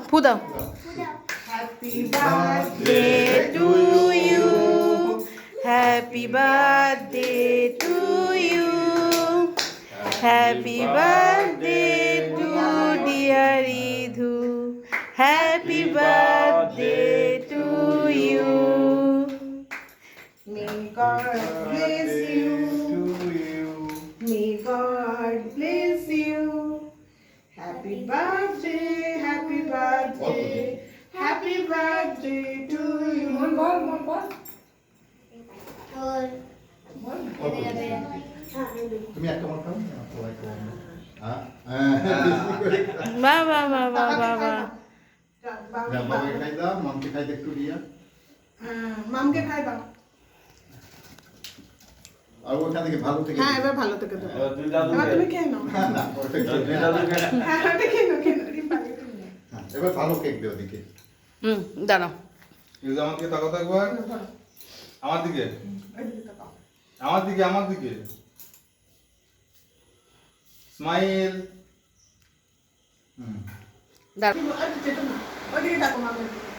ফু দাও। Happy birthday to you, happy birthday to you, happy birthday to dear Idhu, happy birthday to you. May God bless you, may God bless you, happy birthday, happy birthday, happy birthday to you. তুমি একটা মাত্র সবাই বাহ বাহ বাহ বাহ বাহ বাহ। বাবাকে খাই দাও, মামকে খাইতে একটু দিয়া। মামকে খাই দাও। আর ওখান থেকে ভালো থেকে হ্যাঁ এবার ভালো থেকে দেবো। তুই দাদু এবার তুমি খেয়ে নাও। না ওটা তুই দাদু হ্যাঁ ওটা খেয়ে নাও, খেয়ে নাও, রিম্পা খেয়ে নাও। এবার ভালো কেক দেও দিকে। দাঁড়াও। ইউজ আমার দিকে তাকাও তো একবার। আমার দিকে, আমার দিকে, আমার দিকে। স্মাইল। দাঁড়াও। ওইদিকে তাকো মামের দিকে।